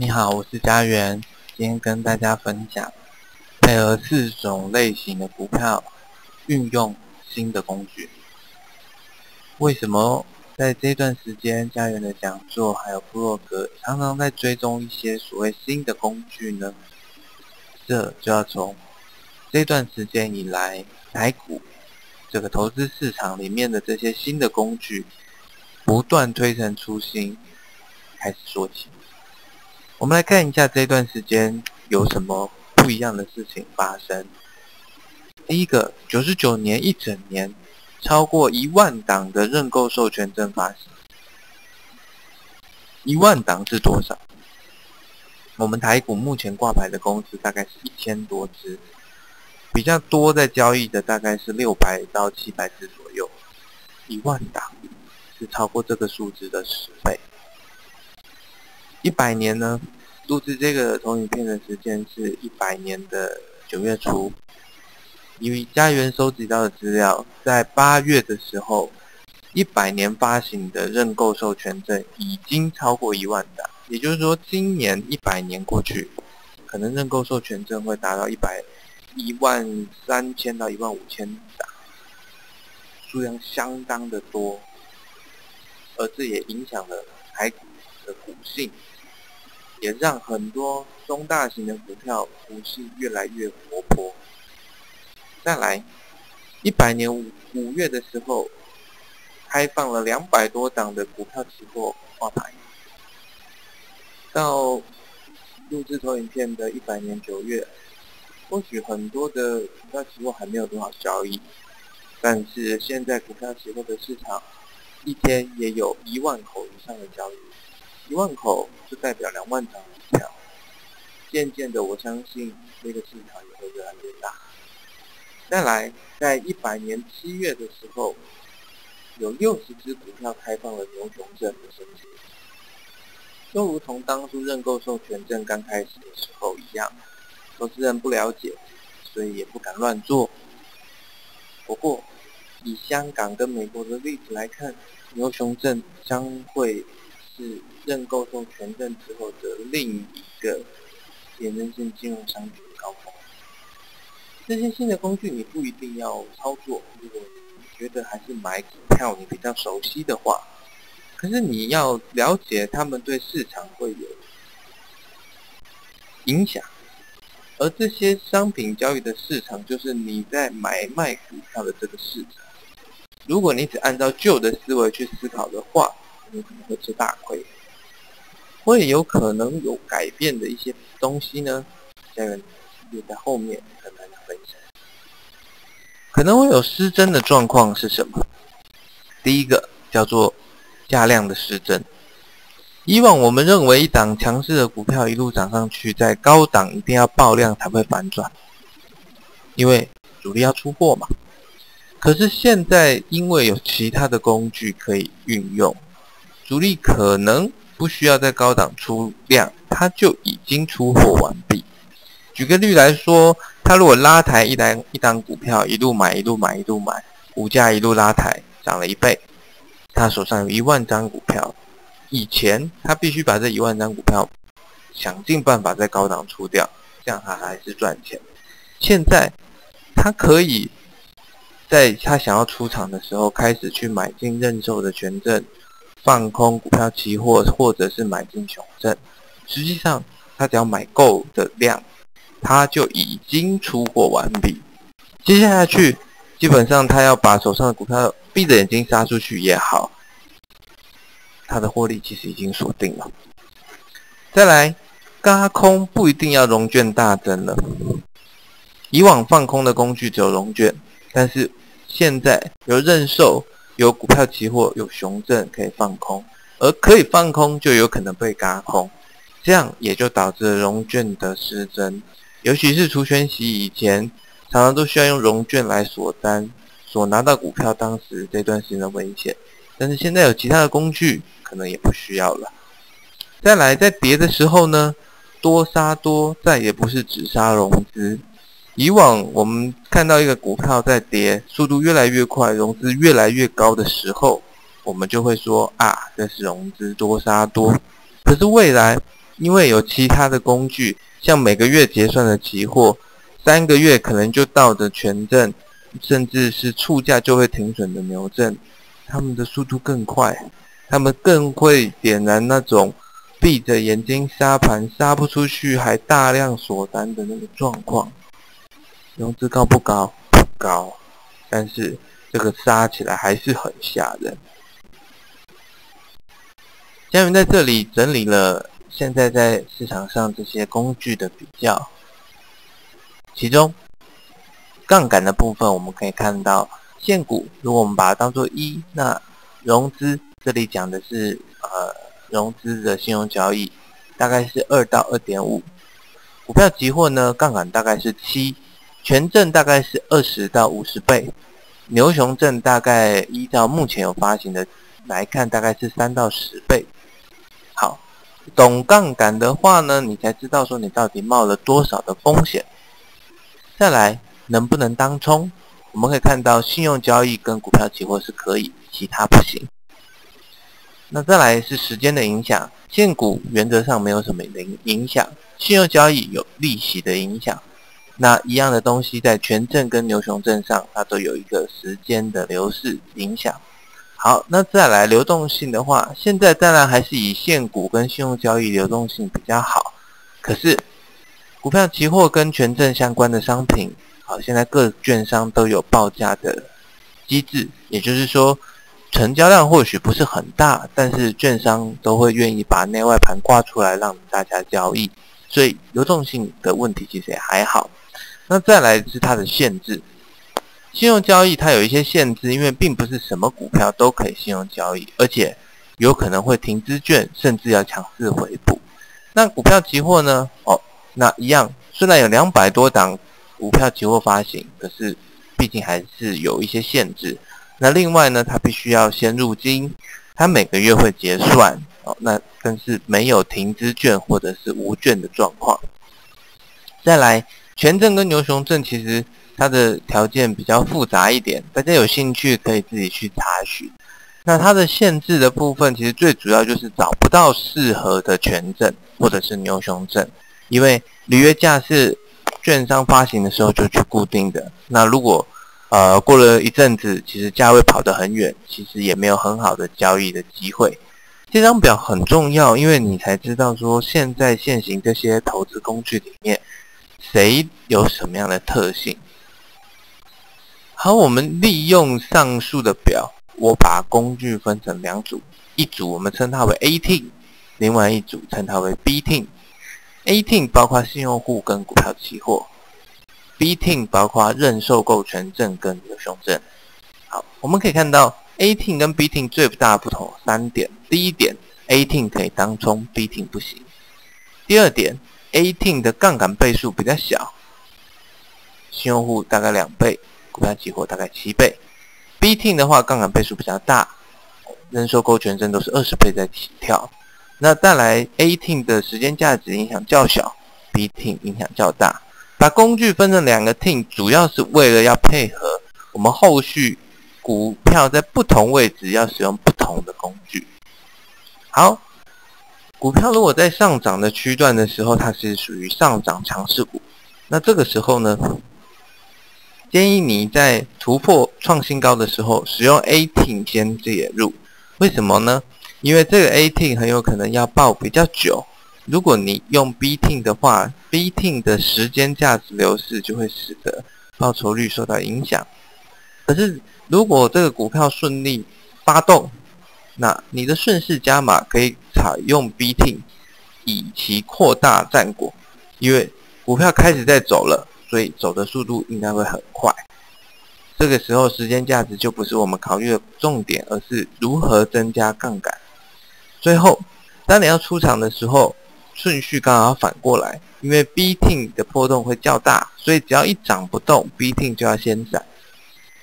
你好，我是家园，今天跟大家分享配合4种类型的股票运用新的工具。为什么在这段时间家园的讲座还有部落格常常在追踪一些所谓新的工具呢？这就要从这段时间以来台股这个投资市场里面的这些新的工具不断推陈出新开始说起。我们来看一下这段时间有什么不一样的事情发生。第一个，99年一整年超过1万档的认购授权证发行。1万档是多少？我们台股目前挂牌的公司大概是1000多只，比较多在交易的大概是600到700只左右。1万档是超过这个数字的10倍。100年呢，录制这个投影片的时间是100年的9月初。以家园收集到的资料，在8月的时候，100年发行的认购授权证已经超过1万档，也就是说，今年100年过去，可能认购授权证会达到13000到15000档，数量相当的多，而这也影响了台股的股性，也让很多中大型的股票股性越来越活泼。再来，100年5月的时候，开放了200多档的股票期货挂牌。到录制投影片的100年9月，或许很多的股票期货还没有多少交易，但是现在股票期货的市场一天也有1万口以上的交易，1万口就代表2万张股票。渐渐的，我相信这个市场也会越来越大。再来，在100年7月的时候，有60只股票开放了牛熊证的申请，就如同当初认购授权证刚开始的时候一样，投资人不了解，所以也不敢乱做。不过，以香港跟美国的例子来看，牛熊证将会是认购授权证之后的另一个衍生性金融商品的高峰。这些新的工具你不一定要操作，如果你觉得还是买股票你比较熟悉的话，可是你要了解他们对市场会有影响，而这些商品交易的市场就是你在买卖股票的这个市场。如果你只按照旧的思维去思考的话，你可能会吃大亏。会有可能有改变的一些东西呢，家人也在后面跟大家分享。可能会有失真的状况是什么？第一个叫做价量的失真。以往我们认为一档强势的股票一路涨上去，在高档一定要爆量才会反转，因为主力要出货嘛。可是现在因为有其他的工具可以运用，主力可能不需要在高档出量，他就已经出货完毕。举个例来说，他如果拉抬一档股票一路买，股价一路拉抬，涨了1倍，他手上有1万张股票，以前他必须把这1万张股票想尽办法在高档出掉，这样他还是赚钱。现在他可以在他想要出场的时候开始去买进认售的权证，放空股票期货，或者是买进熊证。实际上他只要买够的量，他就已经出货完毕。接下去基本上他要把手上的股票闭着眼睛杀出去也好，他的获利其实已经锁定了。再来，軋空不一定要融券大增了。以往放空的工具只有融券，但是现在有认售，有股票期货，有熊证可以放空，而可以放空就有可能被軋空，这样也就导致了融券的失真。尤其是除权息以前，常常都需要用融券来锁单，所拿到股票当时这段时间的危险。但是现在有其他的工具，可能也不需要了。再来，在跌的时候呢，多杀多，再也不是只杀融资。以往我们看到一个股票在跌，速度越来越快，融资越来越高的时候，我们就会说啊，这是融资多杀多。可是未来因为有其他的工具，像每个月结算的期货，3个月可能就到的权证，甚至是触价就会停损的牛证，他们的速度更快，他们更会点燃那种闭着眼睛杀盘杀不出去还大量锁单的那个状况。融资高不高？不高，但是这个杀起来还是很吓人。嘉云在这里整理了现在在市场上这些工具的比较，其中杠杆的部分我们可以看到，现股如果我们把它当作1，那融资这里讲的是融资的信用交易大概是2到 2.5， 股票期货呢杠杆大概是7，权证大概是20到50倍，牛熊证大概依照目前有发行的来看大概是3到10倍。好，懂杠杆的话呢，你才知道说你到底冒了多少的风险。再来，能不能当冲？我们可以看到信用交易跟股票期货是可以，其他不行。那再来是时间的影响，现股原则上没有什么影响，信用交易有利息的影响。那一样的东西在权证跟牛熊证上，它都有一个时间的流逝影响。好，那再来流动性的话，现在当然还是以现股跟信用交易流动性比较好，可是股票期货跟权证相关的商品，好，现在各券商都有报价的机制，也就是说成交量或许不是很大，但是券商都会愿意把内外盘挂出来让大家交易，所以流动性的问题其实也还好。那再来是它的限制，信用交易它有一些限制，因为并不是什么股票都可以信用交易，而且有可能会停资券，甚至要强制回补。那股票期货呢？那一样，虽然有200多档股票期货发行，可是毕竟还是有一些限制。那另外呢，它必须要先入金，它每个月会结算，那但是没有停资券或者是无券的状况。再来，权证跟牛熊证其实它的条件比较复杂一点，大家有兴趣可以自己去查询。那它的限制的部分，其实最主要就是找不到适合的权证或者是牛熊证，因为履约价是券商发行的时候就去固定的。那如果过了一阵子，其实价位跑得很远，其实也没有很好的交易的机会。这张表很重要，因为你才知道说现在现行这些投资工具里面谁有什么样的特性。好，我们利用上述的表，我把工具分成2组，一组我们称它为 A team， 另外一组称它为 B team。A team 包括信用户跟股票期货， B team 包括认售购权证跟牛熊证。好，我们可以看到 A team 跟 B team 最大的不同有3点。第一点， A team 可以当冲， B team 不行。第二点， A team 的杠杆倍数比较小，信用户大概2倍，股票期货大概7倍。B team 的话杠杆倍数比较大，认售购权证都是20倍在起跳。那再来 A team 的时间价值影响较小， B team 影响较大。把工具分成2个 team， 主要是为了要配合我们后续股票在不同位置要使用不同的工具。好，股票如果在上涨的区段的时候，它是属于上涨强势股。那这个时候呢，建议你在突破创新高的时候，使用 A team 先介入。为什么呢？因为这个 A team 很有可能要抱比较久。如果你用 B team 的话， B team 的时间价值流逝就会使得报酬率受到影响。可是如果这个股票顺利发动，那你的顺势加码可以采用 B team， 以其扩大战果。因为股票开始在走了，所以走的速度应该会很快。这个时候时间价值就不是我们考虑的重点，而是如何增加杠杆。最后，当你要出场的时候，顺序刚好反过来，因为 B team 的波动会较大，所以只要一涨不动， B team 就要先闪。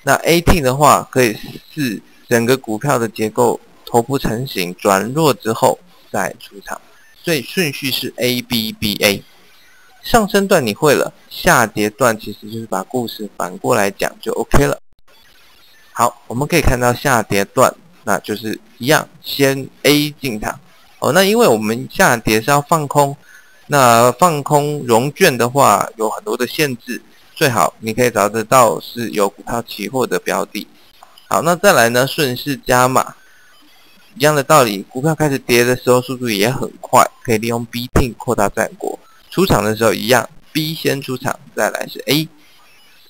那 A team 的话，可以是整个股票的结构头部成型转弱之后再出场，所以顺序是 ABBA。 上升段你会了，下跌段其实就是把故事反过来讲就 OK 了。好，我们可以看到下跌段，那就是一样先 A 进场，那因为我们下跌是要放空，那放空融券的话有很多的限制，最好你可以找得到是有股票期货的标的。好，那再来呢，顺势加码，一样的道理，股票开始跌的时候速度也很快，可以利用 B-Team 扩大战果。出场的时候一样 ，B 先出场，再来是 A。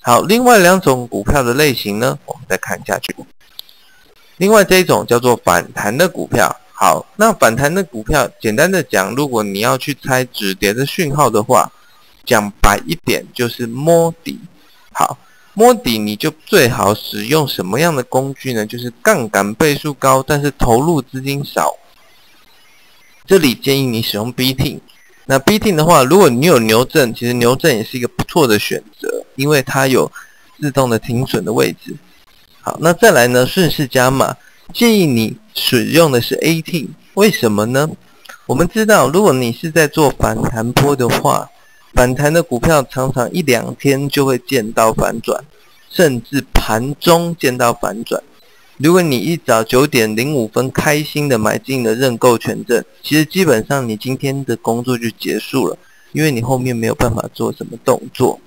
好，另外2种股票的类型呢，我们再看下去。另外这一种叫做反弹的股票。好，那反弹的股票，简单的讲，如果你要去猜止跌的讯号的话，讲白一点就是摸底。好，摸底你就最好使用什么样的工具呢？就是杠杆倍数高，但是投入资金少。这里建议你使用 B-Team。那 B-Team 的话，如果你有牛证，其实牛证也是一个不错的选择，因为它有自动的停损的位置。好，那再来呢，顺势加码，建议你使用的是 A-Team。为什么呢？我们知道，如果你是在做反弹波的话，反弹的股票常常1-2天就会见到反转，甚至盘中见到反转。如果你一早9点05分开心的买进了认购权证，其实基本上你今天的工作就结束了，因为你后面没有办法做什么动作。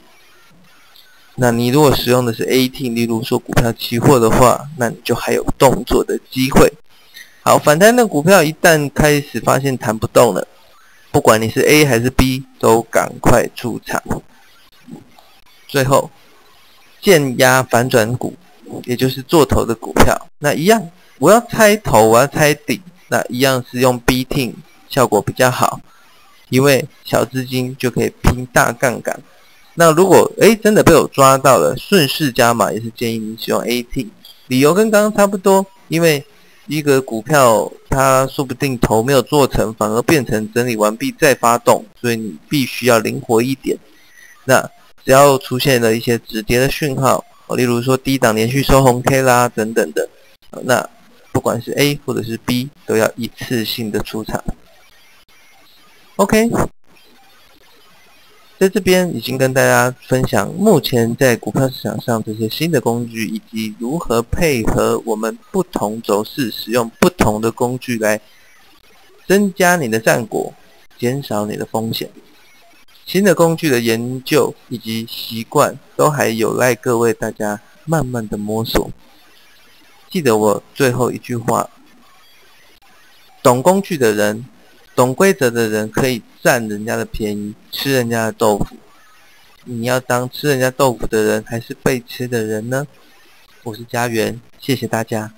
那你如果使用的是 A-Team， 例如说股票期货的话，那你就还有动作的机会。好，反弹的股票一旦开始发现弹不动了，不管你是 A 还是 B， 都赶快出场。最后，建压反转股，也就是做头的股票，那一样，我要猜头，我要猜底，那一样是用 B-Team 效果比较好，因为小资金就可以拼大杠杆。那如果真的被我抓到了，顺势加码也是建议你使用 A-Team， 理由跟刚刚差不多，因为一个股票它说不定头没有做成，反而变成整理完毕再发动，所以你必须要灵活一点。那只要出现了一些止跌的讯号，例如说低档连续收红 K 啦等等的，那不管是 A 或者是 B 都要一次性的出场。 OK， 在这边已经跟大家分享目前在股票市场上这些新的工具，以及如何配合我们不同走势使用不同的工具来增加你的战果，减少你的风险。新的工具的研究以及习惯都还有赖各位大家慢慢的摸索。记得我最后一句话，懂工具的人，懂规则的人可以占人家的便宜，吃人家的豆腐。你要当吃人家豆腐的人，还是被吃的人呢？我是家园，谢谢大家。